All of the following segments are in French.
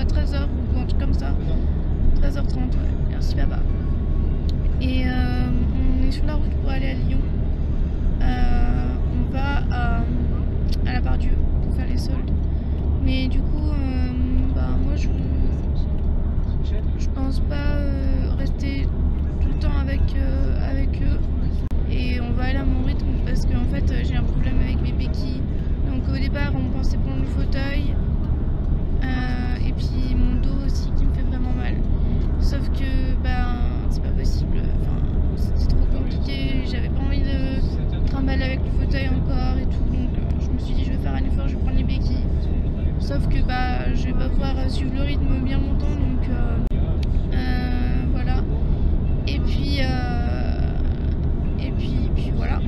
à 13h ou un truc comme ça. 13h30, ouais, merci papa. Et on est sur la route pour aller à Lyon. On va à la Part-Dieu pour faire les soldes. Mais du coup, moi je pense pas rester tout le temps avec eux. Et on va aller à mon rythme parce qu'en fait j'ai un problème avec mes béquilles. Donc au départ on pensait prendre le fauteuil. Et puis mon dos aussi qui me fait vraiment mal. Sauf que c'est pas possible. Enfin, c'est trop compliqué. J'avais pas envie de trimballer avec le fauteuil encore et tout. Donc je me suis dit je vais faire un effort, je vais prendre les béquilles. Sauf que je vais pas pouvoir suivre le rythme bien longtemps. Donc voilà. Et puis voilà.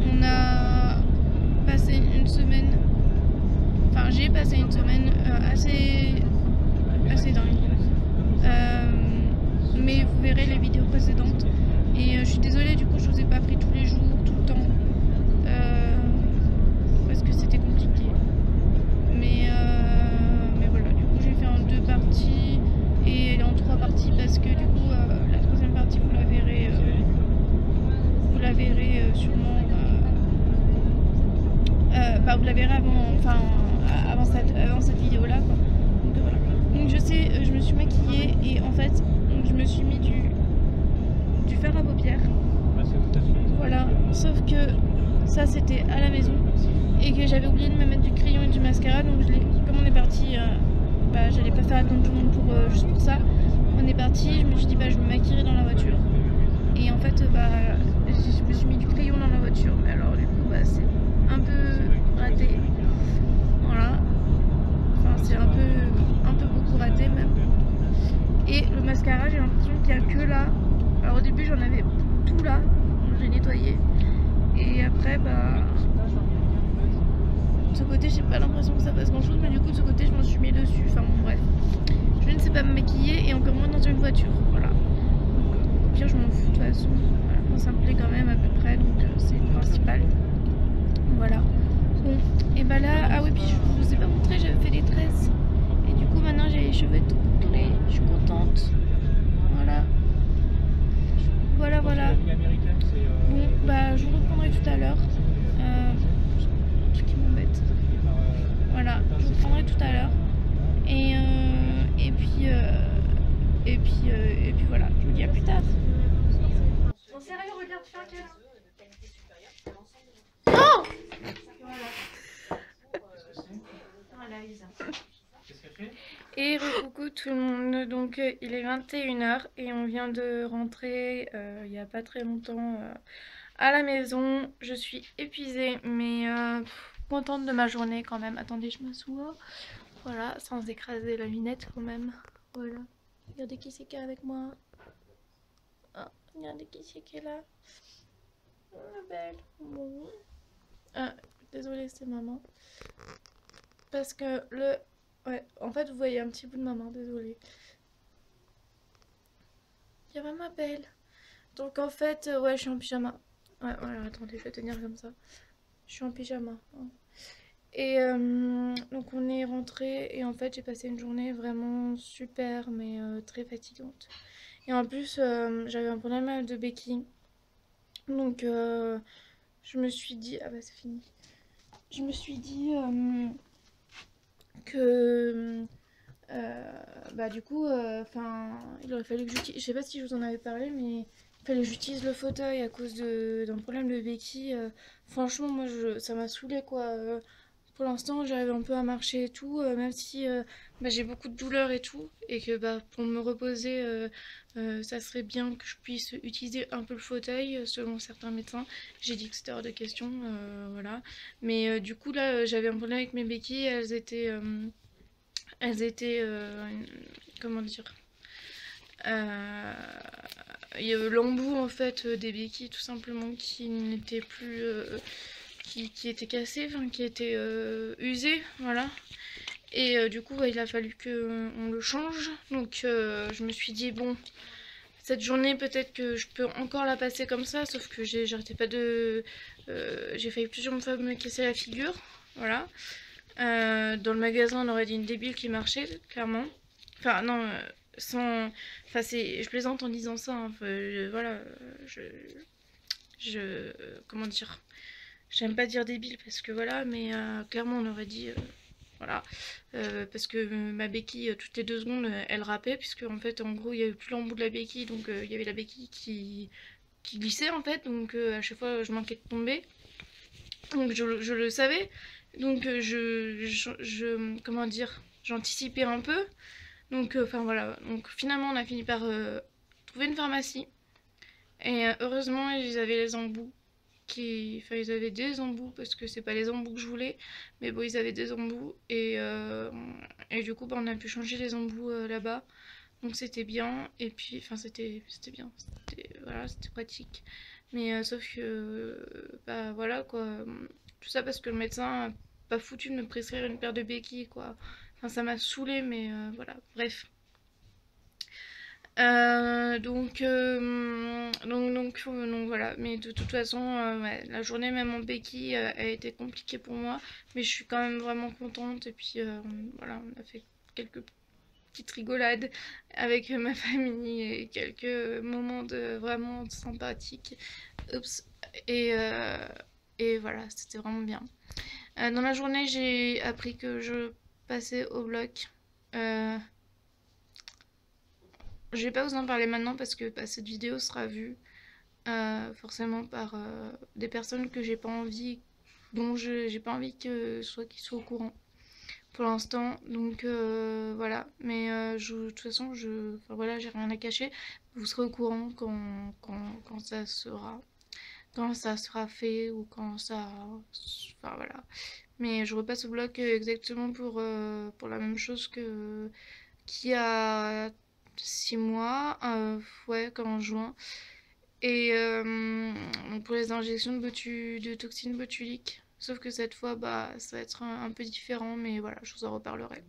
On a passé une semaine. Enfin, j'ai passé une semaine assez dingue. Mais vous verrez les vidéos précédentes. Et je suis désolée, du coup, je vous ai pas pris tous les jours, tout le temps. Parce que c'était compliqué. Mais voilà, du coup, j'ai fait en 2 parties et en 3 parties parce que du coup, la 3e partie, vous la verrez sûrement. Vous la verrez avant cette vidéo là quoi. Donc voilà. Donc je me suis maquillée et en fait je me suis mis du fard à paupières. Voilà, sauf que ça c'était à la maison et que j'avais oublié de me mettre du crayon et du mascara, donc comme on est parti, j'allais pas faire attendre tout le monde juste pour ça. On est parti, je me suis dit je me maquillerai dans la voiture. Et en fait je me suis mis du crayon dans la voiture, mais alors du coup c'est un peu raté. Voilà. Enfin c'est un peu beaucoup raté même. Et le mascara j'ai l'impression qu'il n'y a que là. Alors au début j'en avais tout là, donc j'ai nettoyé. Et après de ce côté j'ai pas l'impression que ça fasse grand chose, mais du coup de ce côté je m'en suis mis dessus. Enfin bon bref. Je ne sais pas me maquiller et encore moins dans une voiture. Voilà. Donc au pire je m'en fous de toute façon. Voilà. Moi ça me plaît quand même à peu près, donc c'est le principal. Voilà. Bon, et là, ah oui, puis je vous ai pas montré, j'avais fait les tresses. Et du coup, maintenant j'ai les cheveux tout bouclés, je suis contente. Voilà. Voilà. Bon, je vous reprendrai tout à l'heure. Truc qui m'embête. Voilà, je vous reprendrai tout à l'heure. Et puis voilà, je vous dis à plus tard. En sérieux, regarde, tu fais Oh! Et coucou tout le monde, donc il est 21h et on vient de rentrer il n'y a pas très longtemps à la maison. Je suis épuisée mais contente de ma journée quand même. Attendez, je m'assois, voilà, sans écraser la lunette quand même. Voilà, regardez qui c'est qui est avec moi. Ah, regardez qui c'est qui est là. Oh, la belle. Bon. Désolée, c'est maman. Parce que ouais, en fait, vous voyez un petit bout de maman, désolée. Il y a ma belle. Donc en fait, ouais, je suis en pyjama. Ouais, voilà, attendez, je vais tenir comme ça. Je suis en pyjama. Hein. Et donc on est rentré et en fait, j'ai passé une journée vraiment super, mais très fatigante. Et en plus, j'avais un problème de béquille. Donc je me suis dit... Ah bah c'est fini. Je me suis dit que du coup il aurait fallu que j'utilise, je sais pas si je vous en avais parlé, mais il fallait que j'utilise le fauteuil à cause d'un problème de béquille. Franchement moi ça m'a saoulé quoi. Pour l'instant j'arrive un peu à marcher et tout, même si j'ai beaucoup de douleurs et tout, et que pour me reposer ça serait bien que je puisse utiliser un peu le fauteuil selon certains médecins. J'ai dit que c'était hors de question, voilà. Mais du coup là j'avais un problème avec mes béquilles, elles étaient comment dire, il y avait l'embout en fait des béquilles tout simplement qui n'était plus qui était cassé, enfin qui était usé, voilà. Et du coup il a fallu qu'on le change. Donc je me suis dit bon, cette journée peut-être que je peux encore la passer comme ça, sauf que j'arrêtais pas de j'ai failli plusieurs fois me casser la figure, voilà. Dans le magasin, on aurait dit une débile qui marchait, clairement. Enfin, non, sans... Enfin, je plaisante en disant ça, hein. Enfin, voilà, comment dire? J'aime pas dire débile parce que voilà, mais clairement, on aurait dit... voilà. Parce que ma béquille, toutes les 2 secondes, elle râpait, puisque en fait, en gros, il y avait plus l'embout de la béquille, donc il y avait la béquille qui glissait, en fait, donc à chaque fois, je manquais de tomber. Donc je le savais, donc comment dire, j'anticipais un peu. Donc enfin voilà, donc finalement on a fini par trouver une pharmacie. Et heureusement ils avaient les embouts. Enfin ils avaient des embouts parce que c'est pas les embouts que je voulais. Mais bon ils avaient des embouts et du coup bah, on a pu changer les embouts là-bas. Donc c'était bien. Et puis enfin c'était bien. Voilà, c'était pratique. Mais sauf que bah voilà quoi. Tout ça parce que le médecin a pas foutu de me prescrire une paire de béquilles quoi. Enfin ça m'a saoulé mais voilà. Bref. Donc voilà, mais de toute façon, ouais, la journée même en béquille a été compliquée pour moi, mais je suis quand même vraiment contente. Et puis voilà, on a fait quelques petites rigolades avec ma famille et quelques moments de vraiment sympathiques. Oups. Et, euh, et voilà, c'était vraiment bien. Dans la journée, j'ai appris que je passais au bloc. Euh, Je vais pas vous en parler maintenant parce que bah, cette vidéo sera vue forcément par des personnes que j'ai pas envie, dont j'ai pas envie qu'ils soient au courant pour l'instant. Donc voilà, mais de toute façon, enfin, voilà, j'ai rien à cacher. Vous serez au courant quand ça sera fait ou quand ça, enfin voilà. Mais je repasse au bloc exactement pour la même chose que qu'il y a 6 mois, ouais, comme en juin. Et donc pour les injections de toxines botuliques. Sauf que cette fois, bah, ça va être un peu différent, mais voilà, je vous en reparlerai.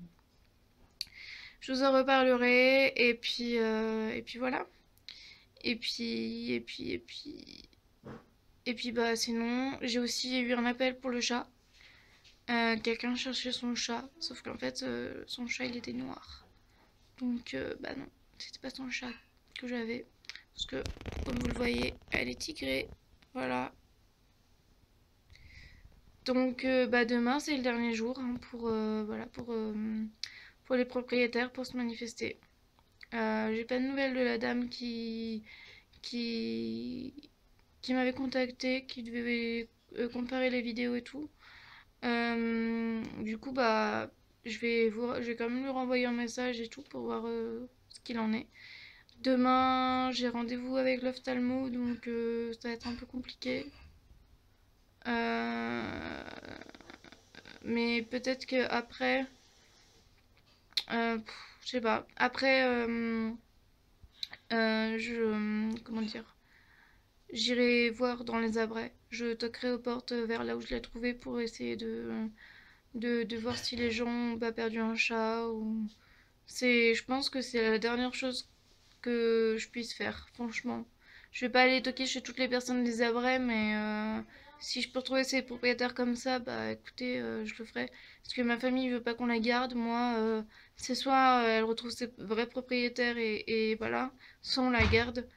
Je vous en reparlerai, et puis voilà. Et puis bah sinon, j'ai aussi eu un appel pour le chat. Quelqu'un cherchait son chat, sauf qu'en fait, son chat il était noir. Donc bah non, c'était pas son chat que j'avais. Parce que, comme vous le voyez, elle est tigrée. Voilà. Donc bah demain c'est le dernier jour hein, voilà, pour les propriétaires pour se manifester. J'ai pas de nouvelles de la dame qui, qui m'avait contacté, qui devait comparer les vidéos et tout. Du coup bah je vais quand même lui renvoyer un message et tout pour voir ce qu'il en est. Demain, j'ai rendez-vous avec l'ophtalmo, donc ça va être un peu compliqué. Euh, mais peut-être que après, je sais pas. Après, comment dire, j'irai voir dans les abrais. Je toquerai aux portes vers là où je l'ai trouvé pour essayer de voir si les gens ont pas perdu un chat ou. Je pense que c'est la dernière chose que je puisse faire, franchement. Je vais pas aller toquer chez toutes les personnes des abrais, mais si je peux retrouver ces propriétaires comme ça, bah écoutez, je le ferai. Parce que ma famille veut pas qu'on la garde. Moi, c'est soit elle retrouve ses vrais propriétaires et voilà, soit on la garde.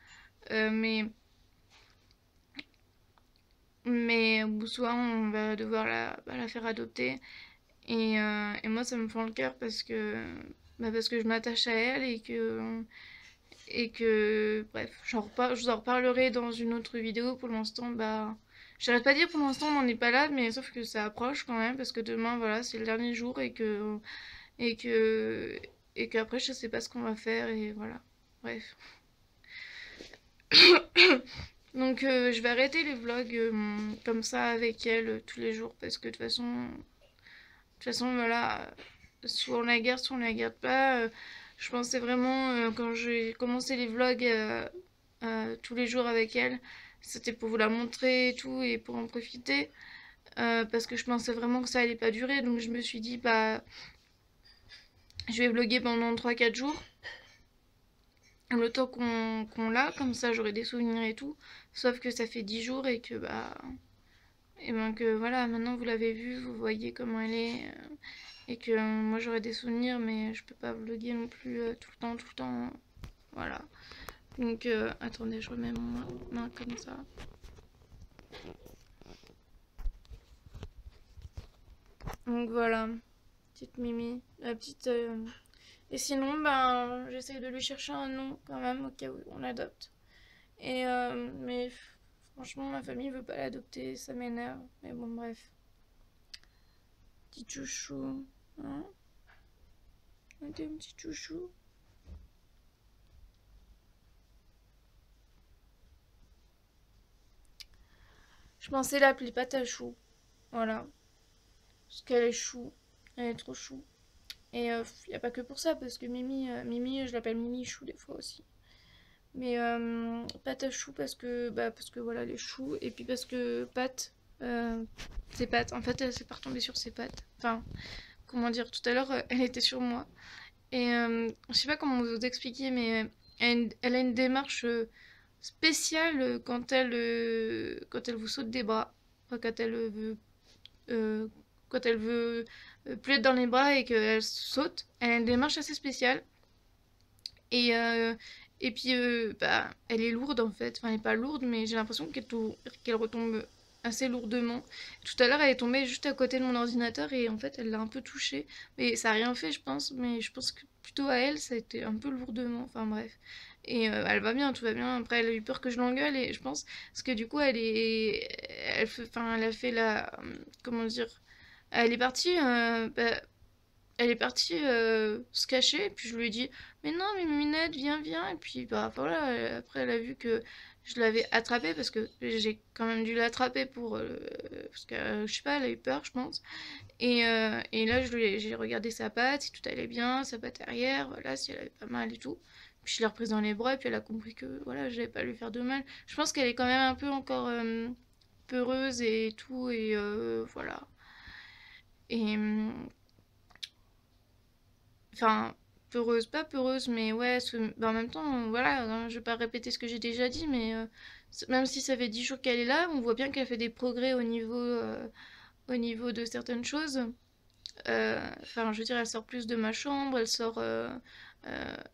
Mais ou soit on va devoir la faire adopter. Et moi, ça me fend le cœur parce que je m'attache à elle et que bref, je vous en reparlerai dans une autre vidéo. Pour l'instant, bah j'arrête pas de dire pour l'instant on n'en est pas là, mais sauf que ça approche quand même parce que demain voilà c'est le dernier jour et que et qu'après je sais pas ce qu'on va faire et voilà, bref. Donc je vais arrêter les vlogs comme ça avec elle tous les jours parce que de toute façon voilà, soit on la garde soit on la garde pas. Je pensais vraiment quand j'ai commencé les vlogs tous les jours avec elle, c'était pour vous la montrer et tout et pour en profiter. Parce que je pensais vraiment que ça allait pas durer, donc je me suis dit bah je vais vlogger pendant 3-4 jours le temps qu'on l'a, comme ça j'aurai des souvenirs et tout, sauf que ça fait 10 jours et que bah Et donc voilà, maintenant vous l'avez vu, vous voyez comment elle est. Et que moi j'aurais des souvenirs, mais je peux pas vlogger non plus tout le temps, tout le temps. Voilà. Donc attendez, je remets mon main comme ça. Donc voilà, petite Mimi, la petite. Et sinon, ben, j'essaye de lui chercher un nom quand même au cas où on l'adopte. Et mais franchement, ma famille veut pas l'adopter, ça m'énerve. Mais bon, bref. Petit chouchou, hein? T'es un petit chouchou. Je pensais l'appeler Patachou, voilà. Parce qu'elle est chou, elle est trop chou. Et y a pas que pour ça, parce que Mimi, je l'appelle Mimi Chou des fois aussi. Mais Patachou parce que voilà, les choux. Et puis parce que ses pattes, en fait, elle s'est pas retombée sur ses pattes. Enfin, comment dire, tout à l'heure, elle était sur moi. Et je sais pas comment vous expliquer, mais elle a une démarche spéciale quand elle vous saute des bras. Enfin, euh, quand elle veut plus être dans les bras et qu'elle saute. Elle a une démarche assez spéciale. Et, euh, et puis, bah, elle est lourde en fait. Enfin, elle est pas lourde, mais j'ai l'impression qu'elle retombe assez lourdement. Tout à l'heure, elle est tombée juste à côté de mon ordinateur et en fait, elle l'a un peu touchée. Mais ça a rien fait, je pense. Mais je pense que plutôt à elle, ça a été un peu lourdement. Enfin, bref. Et elle va bien, tout va bien. Après, elle a eu peur que je l'engueule et je pense. Parce que du coup, elle a fait comment dire. Elle est partie. Elle est partie se cacher, et puis je lui ai dit mais non, mais Minette, viens, viens. Et puis bah voilà, après elle a vu que je l'avais attrapée, parce que j'ai quand même dû l'attraper parce que je sais pas, elle a eu peur, je pense. Et là, j'ai regardé sa patte, si tout allait bien, sa patte arrière, voilà, si elle avait pas mal et tout. Puis je l'ai reprise dans les bras, et puis elle a compris que voilà, je n'allais pas lui faire de mal. Je pense qu'elle est quand même un peu encore peureuse et tout, et voilà. Et enfin, peureuse, pas peureuse, mais ouais, en même temps, voilà, hein, je vais pas répéter ce que j'ai déjà dit, mais même si ça fait 10 jours qu'elle est là, on voit bien qu'elle fait des progrès au niveau de certaines choses. Enfin, je veux dire, elle sort plus de ma chambre, elle sort,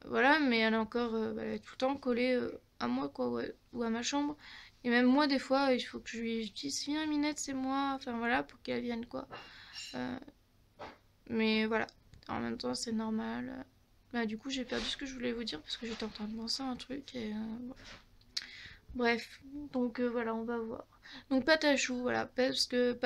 voilà, mais elle est encore, elle est tout le temps collée à moi, quoi, ou à ma chambre. Et même moi, des fois, il faut que je lui dise, viens, Minette, c'est moi, enfin voilà, pour qu'elle vienne, quoi. Euh, mais voilà, en même temps, c'est normal. Bah, du coup, j'ai perdu ce que je voulais vous dire parce que j'étais en train de penser à un truc et bon. Bref, donc voilà, on va voir. Donc pâte à choux, voilà, parce que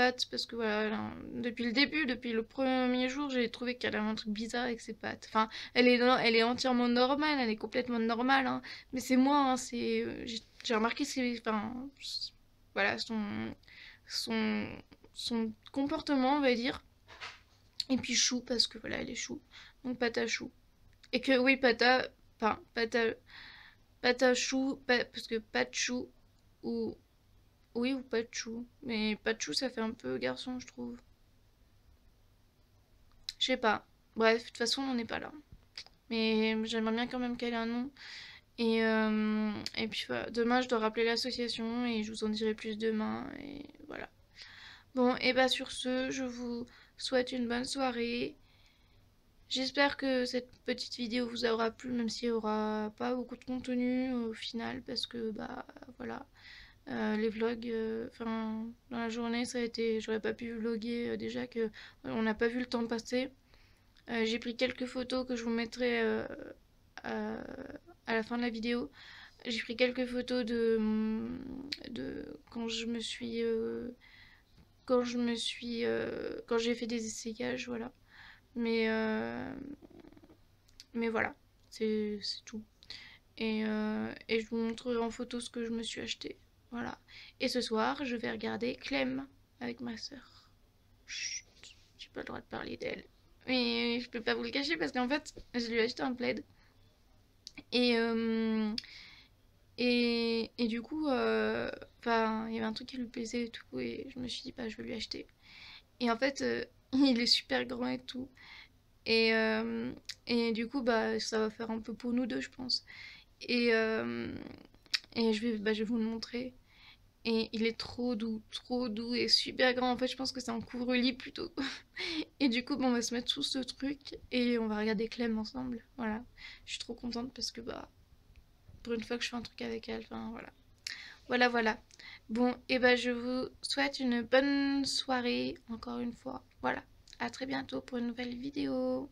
voilà, depuis le début, depuis le premier jour, j'ai trouvé qu'elle avait un truc bizarre avec ses pattes. Enfin, elle est entièrement normale, elle est complètement normale, hein, mais c'est moi, hein, j'ai remarqué voilà, son, son comportement, on va dire. Et puis chou, parce que voilà, elle est chou. Donc pâte à chou. Et que oui, enfin, pâte à chou, parce que pâte chou, ou, oui, ou pâte chou. Mais pâte chou, ça fait un peu garçon, je trouve. Je sais pas. Bref, de toute façon, on n'en est pas là. Mais j'aimerais bien quand même qu'elle ait un nom. Et puis voilà, demain, je dois rappeler l'association et je vous en dirai plus demain. Et voilà. Bon, et bah sur ce, je vous souhaite une bonne soirée. J'espère que cette petite vidéo vous aura plu, même s'il n'y aura pas beaucoup de contenu au final, parce que bah voilà, les vlogs, enfin dans la journée ça a été, j'aurais pas pu vlogger déjà que on n'a pas vu le temps passer. J'ai pris quelques photos que je vous mettrai à, à la fin de la vidéo. J'ai pris quelques photos de quand j'ai fait des essayages, voilà. Mais, euh, mais voilà, c'est tout. Et je vous montrerai en photo ce que je me suis acheté. Voilà. Et ce soir, je vais regarder Clem avec ma soeur. Chut, j'ai pas le droit de parler d'elle. Mais je peux pas vous le cacher parce qu'en fait, je lui ai acheté un plaid. Et, euh, et du coup, enfin, il y avait un truc qui lui plaisait et tout. Et je me suis dit, bah, je vais lui acheter. Et en fait, il est super grand et tout. Et, euh, et du coup, bah, ça va faire un peu pour nous deux, je pense. Et, euh, et je vais vous le montrer. Et il est trop doux et super grand. En fait, je pense que c'est un couvre-lit plutôt. Et du coup, bon, on va se mettre sous ce truc et on va regarder Clem ensemble. Voilà. Je suis trop contente parce que, bah, pour une fois que je fais un truc avec elle, enfin, voilà. Voilà. Bon, et ben, je vous souhaite une bonne soirée, encore une fois. Voilà. À très bientôt pour une nouvelle vidéo.